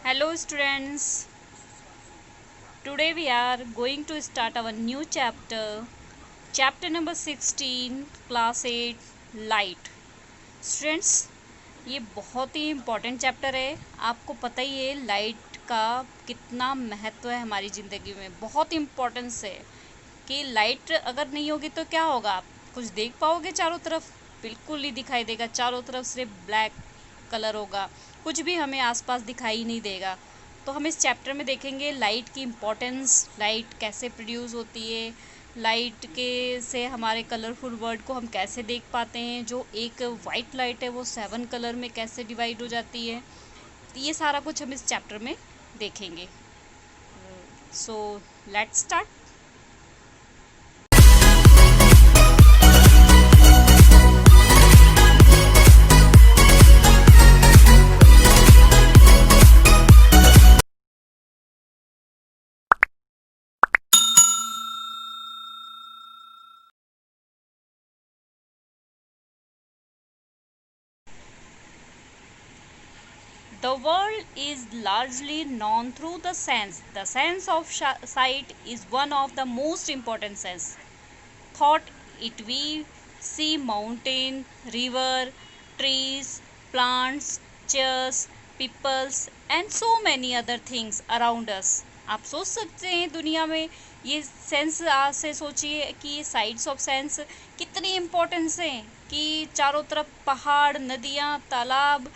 Hello students, today we are going to start our new chapter number 16, class 8, light. Students, ये बहुत ही important chapter है। आपको पता ही है लाइट का कितना महत्व है हमारी ज़िंदगी में, बहुत इम्पोर्टेंस है कि लाइट अगर नहीं होगी तो क्या होगा, आप कुछ देख पाओगे चारों तरफ? बिल्कुल नहीं दिखाई देगा, चारों तरफ सिर्फ ब्लैक कलर होगा, कुछ भी हमें आसपास दिखाई नहीं देगा। तो हम इस चैप्टर में देखेंगे लाइट की इम्पोर्टेंस, लाइट कैसे प्रोड्यूस होती है, लाइट के से हमारे कलरफुल वर्ल्ड को हम कैसे देख पाते हैं, जो एक वाइट लाइट है वो 7 कलर में कैसे डिवाइड हो जाती है। तो ये सारा कुछ हम इस चैप्टर में देखेंगे। So let's start. The world is largely known through the sense. The sense of sight is one of the most important sense. Thought it we see mountain, river, trees, plants, chairs, peoples and so many other things around us. आप सोच सकते हैं दुनिया में ये sense से सोचिए कि ये साइड्स ऑफ सेंस कितनी इम्पोर्टेंस है कि चारों तरफ पहाड़, नदियाँ, तालाब,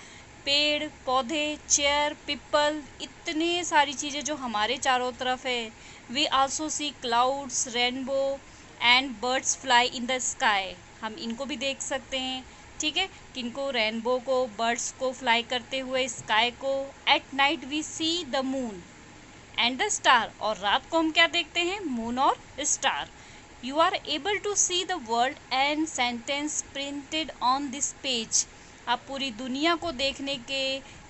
पेड़ पौधे, चेयर, पीपल, इतनी सारी चीज़ें जो हमारे चारों तरफ है। We also see clouds, rainbow and birds fly in the sky. हम इनको भी देख सकते हैं, ठीक है, किनको, रेनबो को, बर्ड्स को फ्लाई करते हुए, स्काई को। At night we see the moon and the star. और रात को हम क्या देखते हैं? मून और star. You are able to see the world and sentence printed on this page. आप पूरी दुनिया को देखने के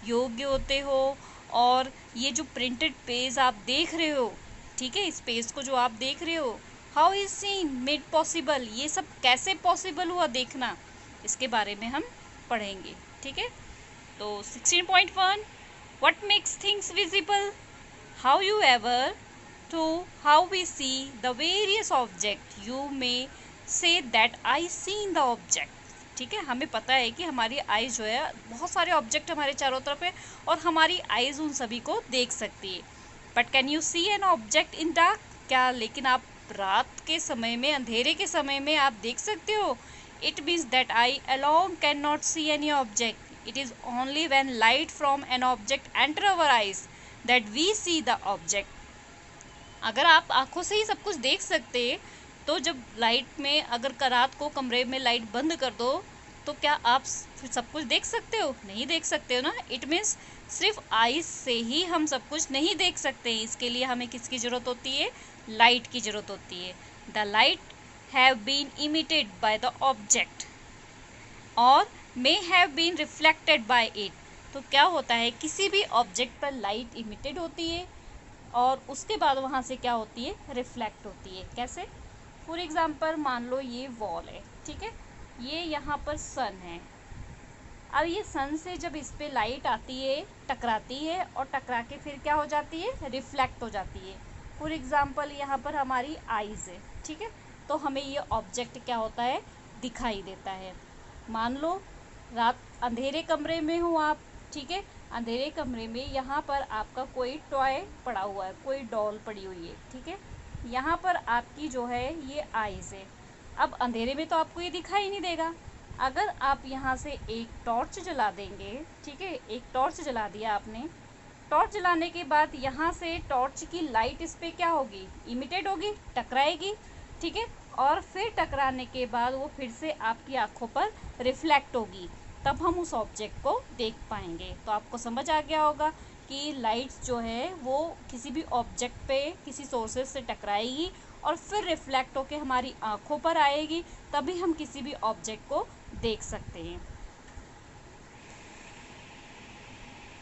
योग्य होते हो। और ये जो प्रिंटेड पेज आप देख रहे हो, ठीक है, इस पेज को जो आप देख रहे हो, how is seen made possible, ये सब कैसे पॉसिबल हुआ देखना, इसके बारे में हम पढ़ेंगे, ठीक है। तो 16.1, what makes things visible, how you ever to how we see the various object, you may say that I seen the object। ठीक है, हमें पता है कि हमारी आइज़ जो है, बहुत सारे ऑब्जेक्ट हमारे चारों तरफ है और हमारी आइज़ उन सभी को देख सकती है। But can you see an object in dark, क्या लेकिन आप रात के समय में, अंधेरे के समय में आप देख सकते हो? It means that I alone can not see any object. It is only when light from an object enter our eyes that we see the object. अगर आप आंखों से ही सब कुछ देख सकते तो जब लाइट में, अगर रात को कमरे में लाइट बंद कर दो तो क्या आप सब कुछ देख सकते हो? नहीं देख सकते हो ना। इट मीन्स सिर्फ आईज से ही हम सब कुछ नहीं देख सकते हैं। इसके लिए हमें किसकी ज़रूरत होती है? लाइट की ज़रूरत होती है। The light have been emitted by the object और may have been reflected by it. तो क्या होता है, किसी भी ऑब्जेक्ट पर लाइट इमिटेड होती है और उसके बाद वहाँ से क्या होती है? रिफ्लेक्ट होती है। कैसे? फॉर एग्जांपल मान लो ये वॉल है, ठीक है, ये यहाँ पर सन है। अब ये सन से जब इस पे लाइट आती है, टकराती है और टकरा के फिर क्या हो जाती है? रिफ्लेक्ट हो जाती है। फॉर एग्जांपल यहाँ पर हमारी आईज है, ठीक है, तो हमें ये ऑब्जेक्ट क्या होता है? दिखाई देता है। मान लो रात, अंधेरे कमरे में हो आप, ठीक है, अंधेरे कमरे में यहाँ पर आपका कोई टॉय पड़ा हुआ है, कोई डॉल पड़ी हुई है, ठीक है, यहाँ पर आपकी जो है ये आईज है। अब अंधेरे में तो आपको ये दिखाई नहीं देगा। अगर आप यहाँ से एक टॉर्च जला देंगे, ठीक है, एक टॉर्च जला दिया आपने, टॉर्च जलाने के बाद यहाँ से टॉर्च की लाइट इस पर क्या होगी? इमिटेड होगी, टकराएगी, ठीक है, और फिर टकराने के बाद वो फिर से आपकी आँखों पर रिफ्लेक्ट होगी, तब हम उस ऑब्जेक्ट को देख पाएंगे। तो आपको समझ आ गया होगा कि लाइट्स जो है वो किसी भी ऑब्जेक्ट पे किसी सोर्सेज से टकराएगी और फिर रिफ्लेक्ट होकर हमारी आँखों पर आएगी, तभी हम किसी भी ऑब्जेक्ट को देख सकते हैं।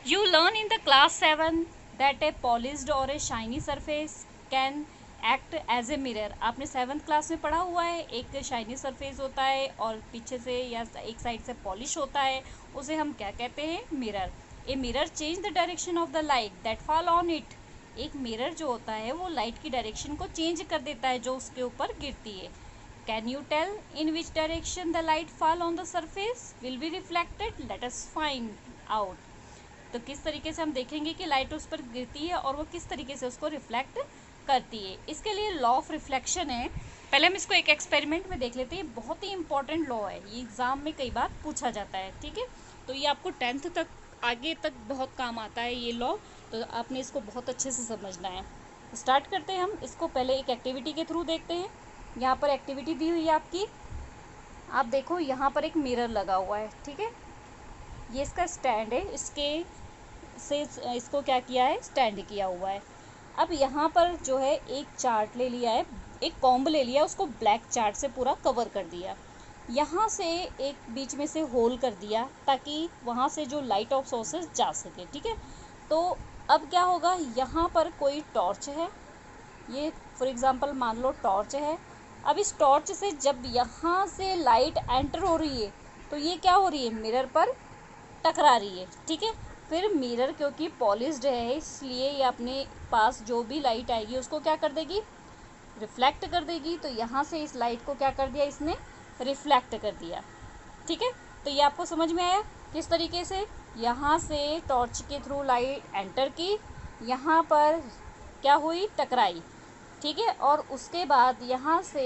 You learn in the class 7 that a polished or a shiny surface can act as a mirror। आपने 7th क्लास में पढ़ा हुआ है, एक शाइनी सरफेस होता है और पीछे से या एक साइड से पॉलिश होता है, उसे हम क्या कहते हैं? Mirror. A mirror change the direction of the light that fall on it. एक मिरर जो होता है वो लाइट की डायरेक्शन को चेंज कर देता है जो उसके ऊपर गिरती है। Can you tell in which direction the light fall on the surface will be reflected, let us find out. तो किस तरीके से हम देखेंगे कि लाइट उस पर गिरती है और वो किस तरीके से उसको रिफ्लेक्ट करती है। इसके लिए लॉ ऑफ रिफ्लेक्शन है। पहले हम इसको एक एक्सपेरिमेंट में देख लेते हैं। बहुत ही इंपॉर्टेंट लॉ है, ये एग्जाम में कई बार पूछा जाता है। ठीक है, तो ये आपको 10th तक आगे तक बहुत काम आता है ये लॉ, तो आपने इसको बहुत अच्छे से समझना है। स्टार्ट करते हैं हम इसको। पहले एक एक्टिविटी के थ्रू देखते हैं। यहाँ पर एक्टिविटी दी हुई है आपकी, आप देखो यहाँ पर एक मिरर लगा हुआ है। ठीक है, ये इसका स्टैंड है, इसके से इसको क्या किया है, स्टैंड किया हुआ है। अब यहाँ पर जो है एक चार्ट ले लिया है, एक कॉम्ब ले लिया, उसको ब्लैक चार्ट से पूरा कवर कर दिया। यहाँ से एक बीच में से होल कर दिया ताकि वहाँ से जो लाइट ऑफ सोर्सेस जा सके। ठीक है, तो अब क्या होगा, यहाँ पर कोई टॉर्च है, ये फॉर एग्जांपल मान लो टॉर्च है। अब इस टॉर्च से जब यहाँ से लाइट एंटर हो रही है तो ये क्या हो रही है, मिरर पर टकरा रही है। ठीक है, फिर मिरर क्योंकि पॉलिश्ड है इसलिए ये अपने पास जो भी लाइट आएगी उसको क्या कर देगी, रिफ्लेक्ट कर देगी। तो यहाँ से इस लाइट को क्या कर दिया, इसने रिफ्लेक्ट कर दिया। ठीक है, तो ये आपको समझ में आया किस तरीके से यहाँ से टॉर्च के थ्रू लाइट एंटर की, यहाँ पर क्या हुई, टकराई। ठीक है, और उसके बाद यहाँ से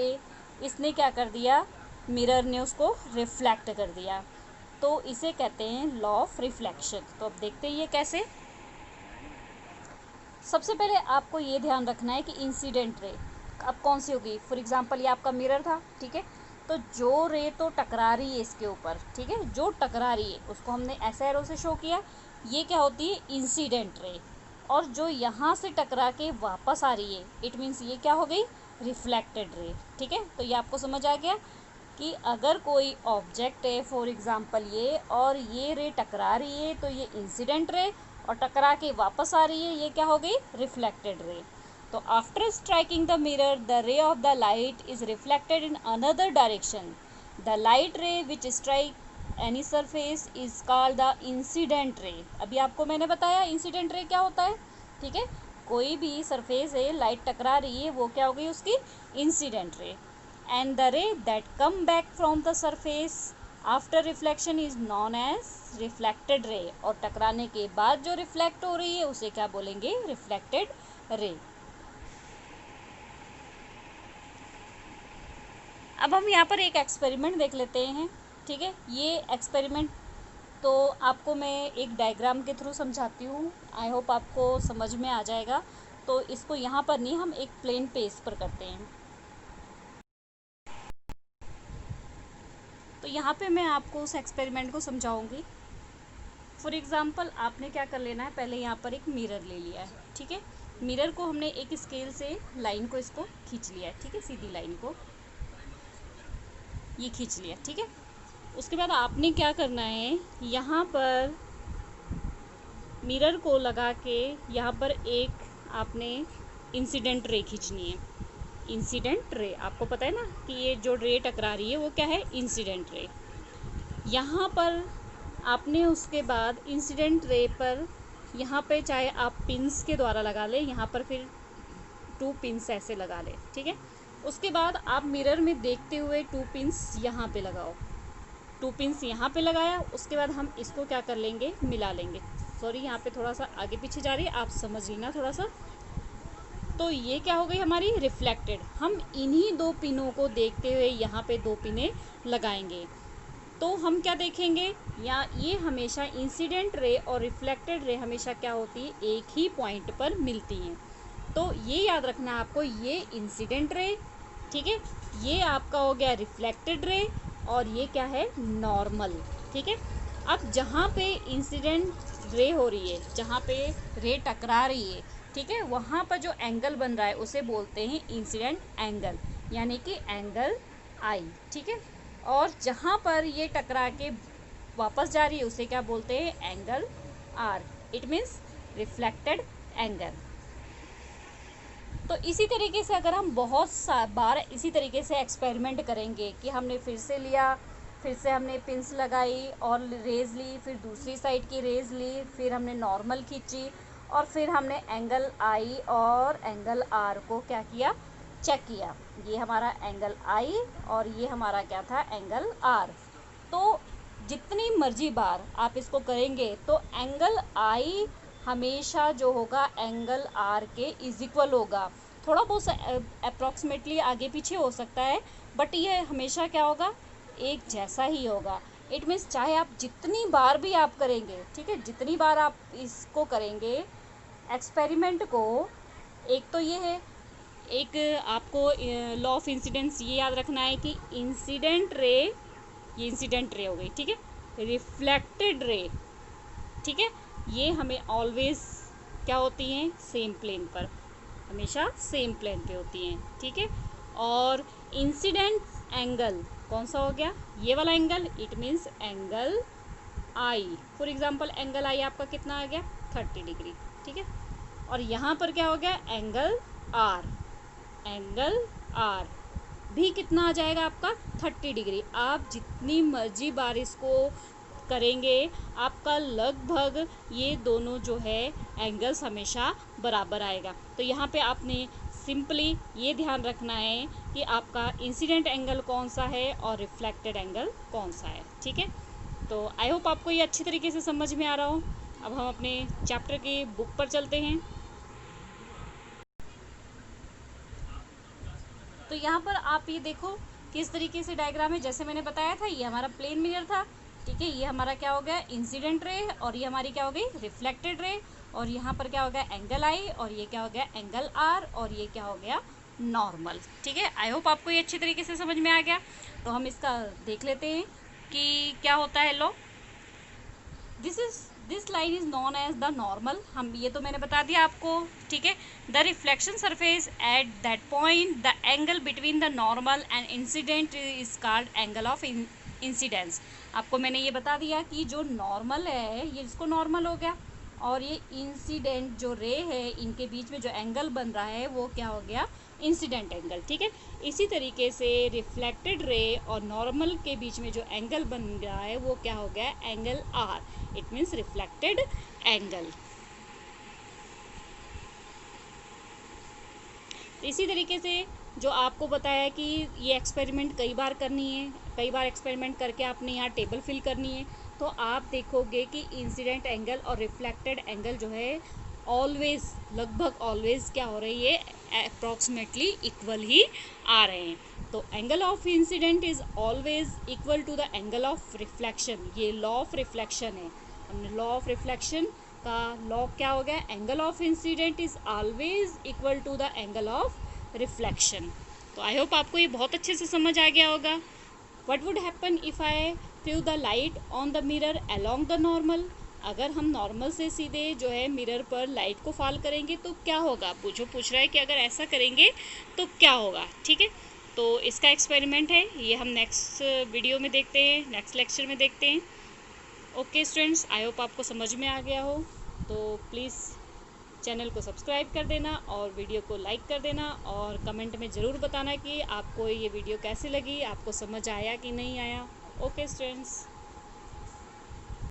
इसने क्या कर दिया, मिरर ने उसको रिफ्लेक्ट कर दिया। तो इसे कहते हैं लॉ ऑफ रिफ्लेक्शन। तो अब देखते हैं ये कैसे। सबसे पहले आपको ये ध्यान रखना है कि इंसिडेंट रे अब कौन सी होगी। फॉर एग्जांपल ये आपका मिरर था, ठीक है, तो जो रे तो टकरा रही है इसके ऊपर, ठीक है, जो टकरा रही है उसको हमने ऐसे एरो से शो किया, ये क्या होती है, इंसिडेंट रे। और जो यहाँ से टकरा के वापस आ रही है, इट मीन्स ये क्या हो गई, रिफ्लेक्टेड रे। ठीक है, तो ये आपको समझ आ गया कि अगर कोई ऑब्जेक्ट है फॉर एग्जांपल ये, और ये रे टकरा रही है तो ये इंसिडेंट रे, और टकरा के वापस आ रही है ये क्या हो गई, रिफ्लेक्टेड रे। तो after striking the mirror the ray of the light is reflected in another direction. The light रे विच strike any surface is called the incident ray. अभी आपको मैंने बताया इंसिडेंट रे क्या होता है। ठीक है, कोई भी सरफेस है, लाइट टकरा रही है, वो क्या हो गई उसकी incident ray. And the ray that come back from the surface after reflection is known as reflected ray। और टकराने के बाद जो रिफ्लेक्ट हो रही है उसे क्या बोलेंगे, रिफ्लेक्टेड रे। अब हम यहाँ पर एक एक्सपेरिमेंट देख लेते हैं। ठीक है, ये एक्सपेरिमेंट तो आपको मैं एक डायग्राम के थ्रू समझाती हूँ, आई होप आपको समझ में आ जाएगा। तो इसको यहाँ पर नहीं, हम एक प्लेन पेज पर करते हैं। तो यहाँ पे मैं आपको उस एक्सपेरिमेंट को समझाऊंगी। फॉर एग्जांपल आपने क्या कर लेना है, पहले यहाँ पर एक मिरर ले लिया है। ठीक है, मिरर को हमने एक स्केल से लाइन को इसको खींच लिया है। ठीक है, सीधी लाइन को ये खींच लिया। ठीक है, उसके बाद आपने क्या करना है, यहाँ पर मिरर को लगा के यहाँ पर एक आपने इंसिडेंट रे खींचनी है। इंसिडेंट रे आपको पता है ना कि ये जो रे टकरा रही है वो क्या है, इंसिडेंट रे। यहाँ पर आपने उसके बाद इंसिडेंट रे पर यहाँ पे चाहे आप पिंस के द्वारा लगा लें, यहाँ पर फिर 2 पिंस ऐसे लगा लें। ठीक है, उसके बाद आप मिरर में देखते हुए 2 पिंस यहाँ पे लगाओ। 2 पिंस यहाँ पे लगाया, उसके बाद हम इसको क्या कर लेंगे, मिला लेंगे। सॉरी यहाँ पे थोड़ा सा आगे पीछे जा रही है, आप समझ लेना थोड़ा सा। तो ये क्या हो गई हमारी, रिफ्लेक्टेड। हम इन्हीं 2 पिनों को देखते हुए यहाँ पे 2 पिनें लगाएंगे। तो हम क्या देखेंगे, या ये हमेशा इंसिडेंट रे और रिफ्लेक्टेड रे हमेशा क्या होती है, एक ही पॉइंट पर मिलती हैं। तो ये याद रखना आपको, ये इंसिडेंट रे, ठीक है, ये आपका हो गया रिफ्लेक्टेड रे, और ये क्या है, नॉर्मल। ठीक है, अब जहाँ पे इंसिडेंट रे हो रही है, जहाँ पे रे टकरा रही है, ठीक है, वहाँ पर जो एंगल बन रहा है उसे बोलते हैं इंसिडेंट एंगल, यानी कि एंगल आई। ठीक है, और जहाँ पर ये टकरा के वापस जा रही है उसे क्या बोलते हैं, angle R. It means reflected angle. तो इसी तरीके से अगर हम बहुत बार इसी तरीके से एक्सपेरिमेंट करेंगे कि हमने फिर से लिया, फिर से हमने पिंस लगाई और रेज़ ली, फिर दूसरी साइड की रेज़ ली, फिर हमने नॉर्मल खींची और फिर हमने एंगल आई और एंगल आर को क्या किया, चेक किया। ये हमारा एंगल आई और ये हमारा क्या था, एंगल आर। तो जितनी मर्जी बार आप इसको करेंगे तो एंगल आई हमेशा जो होगा एंगल आर के इज इक्वल होगा। थोड़ा बहुत अप्रॉक्सीमेटली आगे पीछे हो सकता है, बट ये हमेशा क्या होगा, एक जैसा ही होगा। इट मीन्स चाहे आप जितनी बार भी आप करेंगे, ठीक है, जितनी बार आप इसको करेंगे एक्सपेरिमेंट को, एक तो ये है, एक आपको लॉ ऑफ इंसिडेंस ये याद रखना है कि इंसिडेंट रे, ये इंसिडेंट रे हो गई, ठीक है, रिफ्लेक्टेड रे, ठीक है, ये हमें ऑलवेज क्या होती हैं, सेम प्लेन पर, हमेशा सेम प्लेन पे होती हैं, ठीक है। और इंसिडेंट एंगल कौन सा हो गया, ये वाला angle, it means angle I. For example angle I आपका कितना आ गया, 30 डिग्री, ठीक है। और यहाँ पर क्या हो गया, एंगल आर, एंगल आर भी कितना आ जाएगा आपका, 30 डिग्री। आप जितनी मर्जी बार इसको करेंगे आपका लगभग ये दोनों जो है एंगल्स हमेशा बराबर आएगा। तो यहाँ पे आपने सिंपली ये ध्यान रखना है कि आपका इंसिडेंट एंगल कौन सा है और रिफ्लेक्टेड एंगल कौन सा है, ठीक है। तो आई होप आपको ये अच्छी तरीके से समझ में आ रहा हो। अब हम अपने चैप्टर की बुक पर चलते हैं। तो यहाँ पर आप ये देखो किस तरीके से डायग्राम है, जैसे मैंने बताया था ये हमारा प्लेन मिरर था, ठीक है, ये हमारा क्या हो गया, इंसिडेंट रे, और ये हमारी क्या हो गई, रिफ्लेक्टेड रे, और यहाँ पर क्या हो गया, एंगल आई, और ये क्या हो गया, एंगल आर, और ये क्या हो गया, नॉर्मल, ठीक है। आई होप आपको ये अच्छी तरीके से समझ में आ गया। तो हम इसका देख लेते हैं कि क्या होता है law. This line is known as the normal, हम ये तो मैंने बता दिया आपको, ठीक है। The reflection surface at that point, the angle between the normal and incident is called angle of incidence. आपको मैंने ये बता दिया कि जो नॉर्मल है ये इसको नॉर्मल हो गया, और ये इंसिडेंट जो रे है इनके बीच में जो एंगल बन रहा है वो क्या हो गया, इंसिडेंट एंगल, ठीक है। इसी तरीके से रिफ्लेक्टेड रे और नॉर्मल के बीच में जो एंगल बन रहा है वो क्या हो गया, angle R, it means reflected angle. इसी तरीके से जो आपको बताया कि ये एक्सपेरिमेंट कई बार करनी है, कई बार एक्सपेरिमेंट करके आपने यहाँ टेबल फिल करनी है, तो आप देखोगे कि इंसिडेंट एंगल और रिफ्लेक्टेड एंगल जो है ऑलवेज, लगभग ऑलवेज क्या हो रही है, अप्रॉक्सीमेटली इक्वल ही आ रहे हैं। तो angle of incident is always equal to the angle of reflection, ये लॉ ऑफ रिफ्लेक्शन है। हमने लॉ ऑफ रिफ्लेक्शन का लॉ क्या हो गया, angle of incident is always equal to the angle of reflection. तो आई होप आपको ये बहुत अच्छे से समझ आ गया होगा। What would happen if I through the light on the mirror along the normal, अगर हम नॉर्मल से सीधे जो है मिरर पर लाइट को फॉल करेंगे तो क्या होगा, पूछ रहा है कि अगर ऐसा करेंगे तो क्या होगा, ठीक है। तो इसका एक्सपेरिमेंट है, ये हम नेक्स्ट वीडियो में देखते हैं, नेक्स्ट लेक्चर में देखते हैं। ओके स्टूडेंट्स, आई होप आपको समझ में आ गया हो। तो प्लीज़ चैनल को सब्सक्राइब कर देना और वीडियो को लाइक कर देना, और कमेंट में ज़रूर बताना कि आपको ये वीडियो कैसी लगी, आपको समझ आया कि नहीं आया। Okay students.